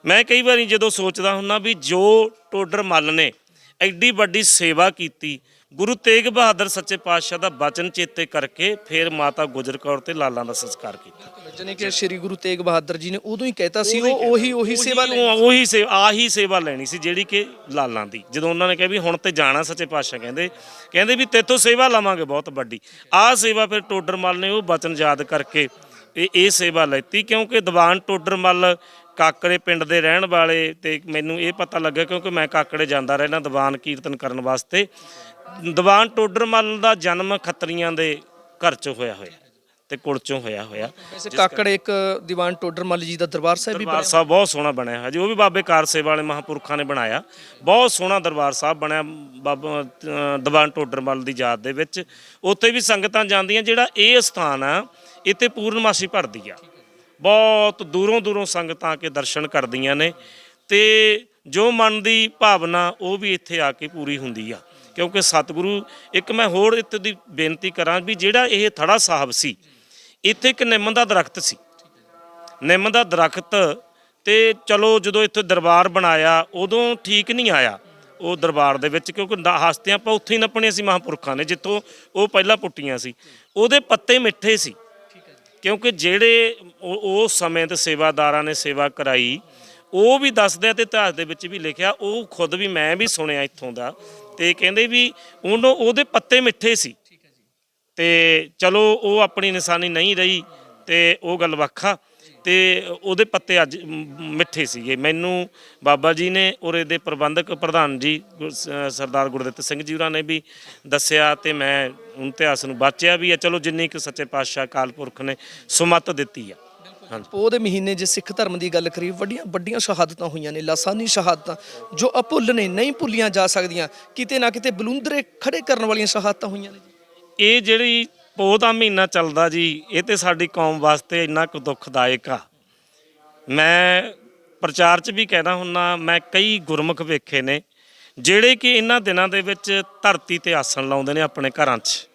ਮੈਂ ਕਈ ਵਾਰੀ ਜਦੋਂ ਸੋਚਦਾ ਹੁੰਦਾ ਵੀ ਜੋ ਟੋਡਰ ਮੱਲ ਨੇ ਐਡੀ ਵੱਡੀ ਸੇਵਾ ਕੀਤੀ, ਗੁਰੂ ਤੇਗ ਬਹਾਦਰ ਸੱਚੇ ਪਾਤਸ਼ਾਹ ਦਾ ਬਚਨ ਚੇਤੇ ਕਰਕੇ ਫਿਰ ਮਾਤਾ ਗੁਜਰ ਕੌਰ ਤੇ ਲਾਲਾਂ ਦਾ ਸੰਸਕਾਰ ਕੀਤਾ। ਜਾਨੀ ਕਿ ਸ਼੍ਰੀ ਗੁਰੂ ਤੇਗ ਬਹਾਦਰ ਜੀ ਨੇ ਉਦੋਂ ਹੀ ਕਹਿਤਾ ਸੀ ਉਹੀ ਸੇਵਾ ਆਹੀ ਸੇਵਾ ਲੈਣੀ ਸੀ ਜਿਹੜੀ ਕਿ ਲਾਲਾਂ ਦੀ। ਜਦੋਂ ਉਹਨਾਂ ਨੇ ਕਿਹਾ ਵੀ ਹੁਣ ਤੇ ਜਾਣਾ, ਸੱਚੇ ਪਾਤਸ਼ਾਹ ਕਹਿੰਦੇ ਵੀ ਤੇਥੋਂ ਸੇਵਾ ਲਵਾਂਗੇ ਬਹੁਤ ਵੱਡੀ। ਆਹ ਸੇਵਾ ਫਿਰ ਟੋਡਰ ਮੱਲ ਨੇ ਉਹ ਬਚਨ ਯਾਦ ਕਰਕੇ ਇਹ ਸੇਵਾ ਲੈਤੀ, ਕਿਉਂਕਿ ਦੀਵਾਨ ਟੋਡਰ ਮੱਲ ਕਾਕੜੇ ਪਿੰਡ ਦੇ ਰਹਿਣ ਵਾਲੇ, ਤੇ ਮੈਨੂੰ ਇਹ ਪਤਾ ਲੱਗਾ ਕਿਉਂਕਿ ਮੈਂ ਕਾਕੜੇ ਜਾਂਦਾ ਰਹਿਣਾ ਦੀਵਾਨ ਕੀਰਤਨ ਕਰਨ ਵਾਸਤੇ। ਦੀਵਾਨ ਟੋਡਰ ਮੱਲ ਦਾ ਜਨਮ ਖੱਤਰੀਆਂ ਦੇ ਘਰ 'ਚ ਹੋਇਆ ਤੇ ਕੁਲ 'ਚੋਂ ਹੋਇਆ। ਵੈਸੇ ਕਾਕੜੇ ਇੱਕ ਦੀਵਾਨ ਟੋਡਰ ਮੱਲ ਜੀ ਦਾ ਦਰਬਾਰ ਸਾਹਿਬ ਵੀ ਦਰਬਾਰ ਸਾਹਿਬ ਬਹੁਤ ਸੋਹਣਾ ਬਣਿਆ ਹੋਇਆ ਜੀ, ਉਹ ਵੀ ਬਾਬੇ ਕਾਰ ਸੇਵਾ ਵਾਲੇ ਮਹਾਂਪੁਰਖਾਂ ਨੇ ਬਣਾਇਆ। ਬਹੁਤ ਸੋਹਣਾ ਦਰਬਾਰ ਸਾਹਿਬ ਬਣਿਆ ਬਾਬਾ ਦੀਵਾਨ ਟੋਡਰ ਮੱਲ ਦੀ ਯਾਦ ਦੇ ਵਿੱਚ। ਉੱਥੇ ਵੀ ਸੰਗਤਾਂ ਜਾਂਦੀਆਂ। ਜਿਹੜਾ ਇਹ ਸਥਾਨ ਆ, ਇੱਥੇ ਪੂਰਨਮਾਸ਼ੀ ਭਰਦੀ ਆ, ਬਹੁਤ ਦੂਰੋਂ ਸੰਗਤਾਂ ਆ ਕੇ ਦਰਸ਼ਨ ਕਰਦੀਆਂ ਨੇ, ਤੇ ਜੋ ਮਨ ਦੀ ਭਾਵਨਾ ਉਹ ਵੀ ਇੱਥੇ ਆ ਕੇ ਪੂਰੀ ਹੁੰਦੀ ਆ। ਕਿਉਂਕਿ ਸਤਿਗੁਰੂ, ਇੱਕ ਮੈਂ ਹੋਰ ਇੱਥੇ ਦੀ ਬੇਨਤੀ ਕਰਾਂ ਵੀ ਜਿਹੜਾ ਇਹ ਥੜਾ ਸਾਹਿਬ ਸੀ, ਇੱਥੇ ਇੱਕ ਨਿੰਮ ਦਾ ਦਰਖਤ ਸੀ, ਨਿੰਮ ਦਾ ਦਰਖਤ। ਤੇ ਚਲੋ ਜਦੋਂ ਇੱਥੇ ਦਰਬਾਰ ਬਣਾਇਆ ਉਦੋਂ ਠੀਕ ਨਹੀਂ ਆਇਆ ਉਹ ਦਰਬਾਰ ਦੇ ਵਿੱਚ, ਕਿਉਂਕਿ ਹਸਤੀਆਂ ਆਪਾਂ ਉੱਥੇ ਹੀ ਨੱਪਣੀਆਂ ਸੀ ਮਹਾਂਪੁਰਖਾਂ ਨੇ ਜਿੱਥੋਂ ਉਹ ਪਹਿਲਾਂ ਪੁੱਟੀਆਂ ਸੀ। ਉਹਦੇ ਪੱਤੇ ਮਿੱਠੇ ਸੀ, ਕਿਉਂਕਿ ਜਿਹੜੇ ਉਸ ਸਮੇਂ ਤੇ ਸੇਵਾਦਾਰਾਂ ਨੇ ਸੇਵਾ ਕਰਾਈ, ਉਹ ਵੀ ਦੱਸਦੇ ਆ ਤੇ ਇਤਿਹਾਸ ਦੇ ਵਿੱਚ ਵੀ ਲਿਖਿਆ, ਉਹ ਖੁਦ ਵੀ ਮੈਂ ਵੀ ਸੁਣਿਆ ਇੱਥੋਂ ਦਾ, ਤੇ ਕਹਿੰਦੇ ਵੀ ਉਹਦੇ ਪੱਤੇ ਮਿੱਠੇ ਸੀ। ਤੇ ਚਲੋ ਉਹ ਆਪਣੀ ਨਿਸ਼ਾਨੀ ਨਹੀਂ ਰਹੀ ਤੇ ਉਹ ਗੱਲ ਵੱਖਾ, ਤੇ ਉਹਦੇ ਪੱਤੇ ਅੱਜ ਮਿੱਠੇ ਸੀਗੇ। ਮੈਨੂੰ ਬਾਬਾ ਜੀ ਨੇ ਉਰੇ ਦੇ ਪ੍ਰਬੰਧਕ ਪ੍ਰਧਾਨ ਜੀ ਸਰਦਾਰ ਗੁਰਦਿੱਤ ਸਿੰਘ ਜੀ ਹੋਰਾਂ ਨੇ ਵੀ ਦੱਸਿਆ, ਤੇ ਮੈਂ ਇਤਿਹਾਸ ਨੂੰ ਬਾਚਿਆ ਵੀ ਆ। ਚਲੋ ਜਿੰਨੀ ਕੁ ਸੱਚੇ ਪਾਤਸ਼ਾਹ ਅਕਾਲ ਪੁਰਖ ਨੇ ਸੁਮੱਤ ਦਿੱਤੀ ਆ। ਪੋਹ ਦੇ ਮਹੀਨੇ ਜੇ ਸਿੱਖ ਧਰਮ ਦੀ ਗੱਲ ਕਰੀਏ, ਵੱਡੀਆਂ ਸ਼ਹਾਦਤਾਂ ਹੋਈਆਂ ਨੇ, ਲਾਸਾਨੀ ਸ਼ਹਾਦਤਾਂ ਜੋ ਅਭੁੱਲ ਨੇ, ਨਹੀਂ ਭੁੱਲੀਆਂ ਜਾ ਸਕਦੀਆਂ। ਕਿਤੇ ਨਾ ਕਿਤੇ ਬਲੂੰਦਰੇ ਖੜੇ ਕਰਨ ਵਾਲੀਆਂ ਸ਼ਹਾਦਤਾਂ ਹੋਈਆਂ ਨੇ। ਇਹ ਜਿਹੜੀ ਪੋਹ ਦਾ ਮਹੀਨਾ ਚੱਲਦਾ ਜੀ, ਇਹ ਤੇ ਸਾਡੀ ਕੌਮ ਵਾਸਤੇ ਇੰਨਾ ਕੁ ਦੁਖਦਾਇਕ ਆ। ਮੈਂ ਪ੍ਰਚਾਰ 'ਚ ਵੀ ਕਹਿਣਾ ਹੁੰਦਾ, ਮੈਂ ਕਈ ਗੁਰਮੁਖ ਵੇਖੇ ਨੇ ਜਿਹੜੇ ਕਿ ਇਹਨਾਂ ਦਿਨਾਂ ਦੇ ਵਿੱਚ ਧਰਤੀ ਤੇ ਆਸਣ ਲਾਉਂਦੇ ਨੇ, ਆਪਣੇ ਘਰਾਂ 'ਚ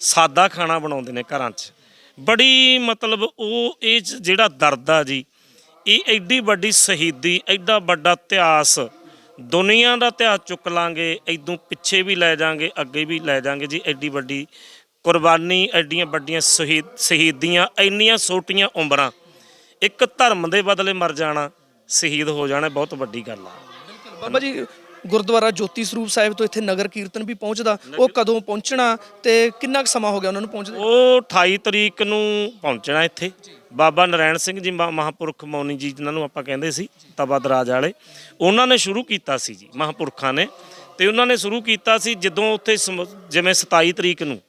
ਸਾਦਾ ਖਾਣਾ ਬਣਾਉਂਦੇ ਨੇ ਘਰਾਂ 'ਚ। ਬੜੀ ਮਤਲਬ ਉਹ ਇਹ ਜਿਹੜਾ ਦਰਦ ਆ ਜੀ, ਇਹ ਐਡੀ ਵੱਡੀ ਸ਼ਹੀਦੀ, ਐਡਾ ਵੱਡਾ ਇਤਿਹਾਸ, ਦੁਨੀਆ ਦਾ ਇਤਿਹਾਸ ਚੁੱਕ ਲਾਂਗੇ, ਇਦੋਂ ਪਿੱਛੇ ਵੀ ਲੈ ਜਾਾਂਗੇ, ਅੱਗੇ ਵੀ ਲੈ ਜਾਾਂਗੇ ਜੀ। ਐਡੀ ਵੱਡੀ ਕੁਰਬਾਨੀ, ਐਡੀਆਂ ਵੱਡੀਆਂ ਸ਼ਹੀਦੀਆਂ, ਇੰਨੀਆਂ ਛੋਟੀਆਂ ਉਮਰਾਂ, ਇੱਕ ਧਰਮ ਦੇ ਬਦਲੇ ਮਰ ਜਾਣਾ, ਸ਼ਹੀਦ ਹੋ ਜਾਣਾ, ਬਹੁਤ ਵੱਡੀ ਗੱਲ ਆ। ਬਾਬਾ ਜੀ, ਗੁਰਦੁਆਰਾ ਜੋਤੀ ਸਰੂਪ ਸਾਹਿਬ ਤੋਂ ਇੱਥੇ ਨਗਰ ਕੀਰਤਨ ਵੀ ਪਹੁੰਚਦਾ, ਉਹ ਕਦੋਂ ਪਹੁੰਚਣਾ ਤੇ ਕਿੰਨਾ ਕੁ ਸਮਾਂ ਹੋ ਗਿਆ ਉਹਨਾਂ ਨੂੰ ਪਹੁੰਚਦੇ? ਉਹ 28 ਤਰੀਕ ਨੂੰ ਪਹੁੰਚਣਾ ਇੱਥੇ। ਬਾਬਾ ਨਰੈਣ ਸਿੰਘ ਜੀ ਮਹਾਂਪੁਰਖ ਮੌਨੀ ਜੀ, ਜਿਨ੍ਹਾਂ ਨੂੰ ਆਪਾਂ ਕਹਿੰਦੇ ਸੀ ਤਵਾ ਦਰਾਜ ਵਾਲੇ, ਉਹਨਾਂ ਨੇ ਸ਼ੁਰੂ ਕੀਤਾ ਸੀ ਜੀ, ਮਹਾਂਪੁਰਖਾਂ ਨੇ। ਤੇ ਉਹਨਾਂ ਨੇ ਸ਼ੁਰੂ ਕੀਤਾ ਸੀ ਜਦੋਂ ਉੱਥੇ ਜਿਵੇਂ 27 ਤਰੀਕ ਨੂੰ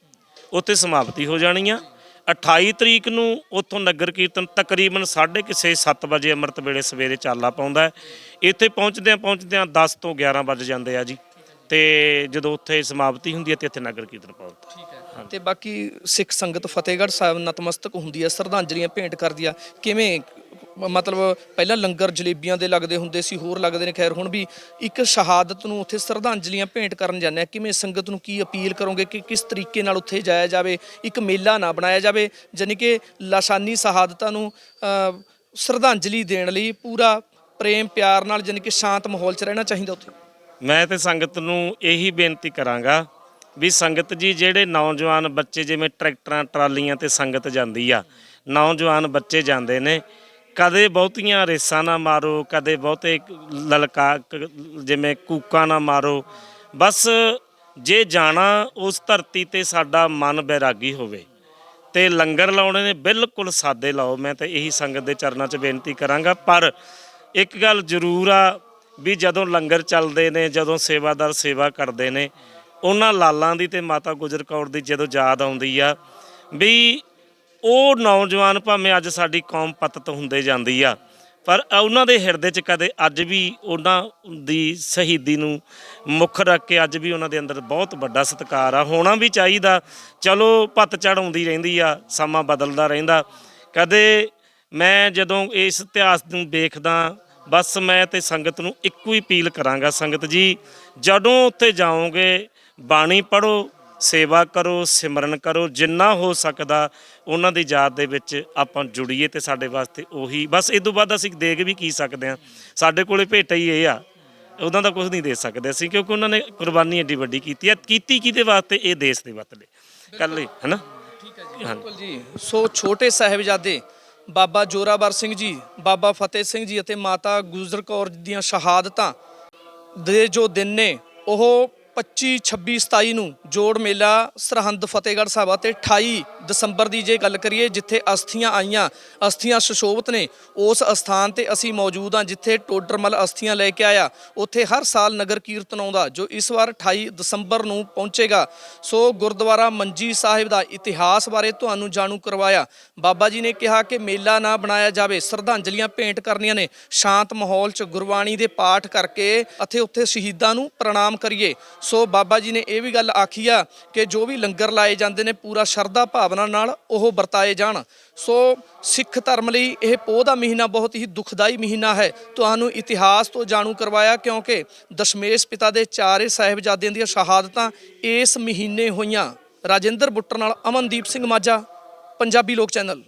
ਉੱਥੇ ਸਮਾਪਤੀ ਹੋ ਜਾਣੀ ਆ, 28 ਤਰੀਕ ਨੂੰ ਉੱਥੋਂ ਨਗਰ ਕੀਰਤਨ ਤਕਰੀਬਨ 6:30-7 ਵਜੇ ਅੰਮ੍ਰਿਤ ਵੇਲੇ ਸਵੇਰੇ ਚਾਲਾ ਪਾਉਂਦਾ ਹੈ। ਇੱਥੇ ਪਹੁੰਚਦਿਆਂ 10 ਤੋਂ 11 ਵੱਜ ਜਾਂਦੇ ਆ ਜੀ। ਤੇ ਜਦੋਂ ਉੱਥੇ ਸਮਾਪਤੀ ਹੁੰਦੀ ਹੈ ਤੇ ਇੱਥੇ ਨਗਰ ਕੀਰਤਨ ਪਹੁੰਚਦਾ। ਠੀਕ ਹੈ। ਤੇ ਬਾਕੀ ਸਿੱਖ ਸੰਗਤ ਫਤਿਹਗੜ੍ਹ ਸਾਹਿਬ ਨਤਮਸਤਕ ਹੁੰਦੀ ਹੈ, ਸ਼ਰਧਾਂਜਲੀਆਂ ਭੇਂਟ ਕਰਦੀ ਆ। ਕਿਵੇਂ ਮਤਲਬ ਪਹਿਲਾਂ ਲੰਗਰ ਜਲੇਬੀਆਂ ਦੇ ਲੱਗਦੇ ਹੁੰਦੇ ਸੀ, ਹੋਰ ਲੱਗਦੇ ਨੇ, ਖੈਰ ਹੁਣ ਵੀ ਇੱਕ ਸ਼ਹਾਦਤ ਨੂੰ ਉੱਥੇ ਸ਼ਰਧਾਂਜਲੀਆਂ ਭੇਂਟ ਕਰਨ ਜਾਂਦੇ ਆ। ਕਿਵੇਂ ਸੰਗਤ ਨੂੰ ਕੀ ਅਪੀਲ ਕਰੋਗੇ ਕਿ ਕਿਸ ਤਰੀਕੇ ਨਾਲ ਉੱਥੇ ਜਾਇਆ ਜਾਵੇ, ਇੱਕ ਮੇਲਾ ਨਾ ਬਣਾਇਆ ਜਾਵੇ, ਜਾਣੀ ਕਿ ਲਾਸਾਨੀ ਸ਼ਹਾਦਤਾਂ ਨੂੰ ਸ਼ਰਧਾਂਜਲੀ ਦੇਣ ਲਈ ਪੂਰਾ ਪ੍ਰੇਮ ਪਿਆਰ ਨਾਲ, ਜਾਣੀ ਕਿ ਸ਼ਾਂਤ ਮਾਹੌਲ 'ਚ ਰਹਿਣਾ ਚਾਹੀਦਾ ਉੱਥੇ? ਮੈਂ ਤੇ ਸੰਗਤ ਨੂੰ ਇਹੀ ਬੇਨਤੀ ਕਰਾਂਗਾ ਵੀ ਸੰਗਤ ਜੀ, ਜਿਹੜੇ ਨੌਜਵਾਨ ਬੱਚੇ, ਜਿਵੇਂ ਟਰੈਕਟਰਾਂ ਟਰਾਲੀਆਂ ਤੇ ਸੰਗਤ ਜਾਂਦੀ ਆ, ਨੌਜਵਾਨ ਬੱਚੇ ਜਾਂਦੇ ਨੇ, ਕਦੇ ਬਹੁਤੀਆਂ ਰੇਸਾਂ ਨਾ ਮਾਰੋ, ਕਦੇ ਬਹੁਤੇ ਲਲਕਾ ਜਿਵੇਂ ਕੂਕਾਂ ਨਾ ਮਾਰੋ। ਬਸ ਜੇ ਜਾਣਾ ਉਸ ਧਰਤੀ ਤੇ ਸਾਡਾ ਮਨ ਬੈਰਾਗੀ ਹੋਵੇ ਤੇ ਲੰਗਰ ਲਾਉਣੇ ਨੇ ਬਿਲਕੁਲ ਸਾਦੇ ਲਾਓ। ਮੈਂ ਤਾਂ ਇਹੀ ਸੰਗਤ ਦੇ ਚਰਨਾਂ 'ਚ ਬੇਨਤੀ ਕਰਾਂਗਾ। ਪਰ ਇੱਕ ਗੱਲ ਜ਼ਰੂਰ ਆ ਵੀ ਜਦੋਂ ਲੰਗਰ ਚੱਲਦੇ ਨੇ, ਜਦੋਂ ਸੇਵਾਦਾਰ ਸੇਵਾ ਕਰਦੇ ਨੇ, ਉਹਨਾਂ ਲਾਲਾਂ ਦੀ ਤੇ ਮਾਤਾ ਗੁਜਰ ਕੌਰ ਦੀ ਜਦੋਂ ਯਾਦ ਆਉਂਦੀ ਆ ਵੀ ਉਹ ਨੌਜਵਾਨ, ਭਾਵੇਂ ਅੱਜ ਸਾਡੀ ਕੌਮ ਪਤਤ ਹੁੰਦੇ ਜਾਂਦੀ ਆ, ਪਰ ਉਹਨਾਂ ਦੇ ਹਿਰਦੇ 'ਚ ਕਦੇ ਅੱਜ ਵੀ ਉਹਨਾਂ ਦੀ ਸ਼ਹੀਦੀ ਨੂੰ ਮੁੱਖ ਰੱਖ ਕੇ ਅੱਜ ਵੀ ਉਹਨਾਂ ਦੇ ਅੰਦਰ ਬਹੁਤ ਵੱਡਾ ਸਤਿਕਾਰ ਆ। ਹੋਣਾ ਵੀ ਚਾਹੀਦਾ। ਚਲੋ ਪਤਝੜ ਆਉਂਦੀ ਰਹਿੰਦੀ ਆ, ਸਮਾਂ ਬਦਲਦਾ ਰਹਿੰਦਾ। ਕਦੇ ਮੈਂ ਜਦੋਂ ਇਸ ਇਤਿਹਾਸ ਨੂੰ ਵੇਖਦਾ, ਬਸ ਮੈਂ ਤੇ ਸੰਗਤ ਨੂੰ ਇੱਕੋ ਹੀ ਅਪੀਲ ਕਰਾਂਗਾ, ਸੰਗਤ ਜੀ ਜਦੋਂ ਉੱਥੇ ਜਾਓਗੇ ਬਾਣੀ ਪੜ੍ਹੋ, ਸੇਵਾ ਕਰੋ, ਸਿਮਰਨ ਕਰੋ, ਜਿੰਨਾ ਹੋ ਸਕਦਾ ਉਹਨਾਂ ਦੀ ਯਾਦ ਦੇ ਵਿੱਚ ਆਪਾਂ ਜੁੜੀਏ। ਤੇ ਸਾਡੇ ਵਾਸਤੇ ਉਹੀ ਬਸ, ਇਸ ਤੋਂ ਬਾਅਦ ਅਸੀਂ ਦੇ ਕੇ ਵੀ ਕੀ ਸਕਦੇ ਹਾਂ? ਸਾਡੇ ਕੋਲੇ ਭੇਟਾ ਹੀ ਇਹ ਆ, ਉਹਨਾਂ ਦਾ ਕੁਝ ਨਹੀਂ ਦੇ ਸਕਦੇ ਅਸੀਂ, ਕਿਉਂਕਿ ਉਹਨਾਂ ਨੇ ਕੁਰਬਾਨੀ ਐਡੀ ਵੱਡੀ ਕੀਤੀ ਹੈ। ਕੀਤੀ ਕਿਹਦੇ ਵਾਸਤੇ? ਇਹ ਦੇਸ਼ ਦੇ ਵਾਸਤੇ ਇਕੱਲੇ, ਹੈ ਨਾ? ਠੀਕ ਹੈ ਜੀ, ਬਿਲਕੁਲ ਜੀ। ਸੋ ਛੋਟੇ ਸਾਹਿਬਜ਼ਾਦੇ ਬਾਬਾ ਜੋਰਾਵਰ ਸਿੰਘ ਜੀ, ਬਾਬਾ ਫਤਿਹ ਸਿੰਘ ਜੀ ਅਤੇ ਮਾਤਾ ਗੁਜਰ ਕੌਰ ਦੀਆਂ ਸ਼ਹਾਦਤਾਂ ਦੇ ਜੋ ਦਿਨ ਨੇ, ਉਹ 25, 26, 27 ਨੂੰ ਜੋੜ ਮੇਲਾ ਸਰਹੰਦ ਫਤਿਹਗੜ੍ਹ ਸਾਹਿਬ ਅਤੇ 28 ਦਸੰਬਰ ਦੀ ਜੇ ਗੱਲ ਕਰੀਏ, ਜਿੱਥੇ ਅਸਥੀਆਂ ਆਈਆਂ, ਅਸਥੀਆਂ ਸੁਸ਼ੋਭਿਤ ਨੇ, ਉਸ ਅਸਥਾਨ ਤੇ ਅਸੀਂ ਮੌਜੂਦ ਹਾਂ ਜਿੱਥੇ ਟੋਡਰਮਲ ਅਸਥੀਆਂ ਲੈ ਕੇ ਆਇਆ। ਉੱਥੇ ਹਰ ਸਾਲ ਨਗਰ ਕੀਰਤਨ ਆਉਂਦਾ, ਜੋ ਇਸ ਵਾਰ 28 ਦਸੰਬਰ ਨੂੰ ਪਹੁੰਚੇਗਾ। ਸੋ ਗੁਰਦੁਆਰਾ ਮੰਜੀ ਸਾਹਿਬ ਦਾ ਇਤਿਹਾਸ ਬਾਰੇ ਤੁਹਾਨੂੰ ਜਾਣੂ ਕਰਵਾਇਆ। ਬਾਬਾ ਜੀ ਨੇ ਕਿਹਾ ਕਿ ਮੇਲਾ ਨਾ ਬਣਾਇਆ ਜਾਵੇ, ਸ਼ਰਧਾਂਜਲੀਆਂ ਭੇਂਟ ਕਰਨੀਆਂ ਨੇ, ਸ਼ਾਂਤ ਮਾਹੌਲ 'ਚ ਗੁਰਬਾਣੀ ਦੇ ਪਾਠ ਕਰਕੇ ਅਤੇ ਉੱਥੇ ਸ਼ਹੀਦਾਂ ਨੂੰ ਪ੍ਰਣਾਮ ਕਰੀਏ। ਸੋ ਬਾਬਾ ਜੀ ਨੇ ਇਹ ਵੀ ਗੱਲ ਆਖੀ ਆ ਕਿ ਜੋ ਵੀ ਲੰਗਰ ਲਾਏ ਜਾਂਦੇ ਨੇ, ਪੂਰਾ ਸ਼ਰਧਾ ਭਾਵਨਾ ਨਾਲ ਉਹ ਵਰਤਾਏ ਜਾਣ। ਸੋ ਸਿੱਖ ਧਰਮ ਲਈ ਇਹ ਪੋਹ ਦਾ ਮਹੀਨਾ ਬਹੁਤ ਹੀ ਦੁਖਦਾਈ ਮਹੀਨਾ ਹੈ। ਤੁਹਾਨੂੰ ਇਤਿਹਾਸ ਤੋਂ ਜਾਣੂ ਕਰਵਾਇਆ ਕਿਉਂਕਿ ਦਸ਼ਮੇਸ਼ ਪਿਤਾ ਦੇ ਚਾਰੇ ਸਾਹਿਬਜ਼ਾਦਿਆਂ ਦੀਆਂ ਸ਼ਹਾਦਤਾਂ ਇਸ ਮਹੀਨੇ ਹੋਈਆਂ। ਰਾਜਿੰਦਰ ਬੁੱਟਰ ਨਾਲ ਅਮਨਦੀਪ ਸਿੰਘ ਮਾਝਾ, ਪੰਜਾਬੀ ਲੋਕ ਚੈਨਲ।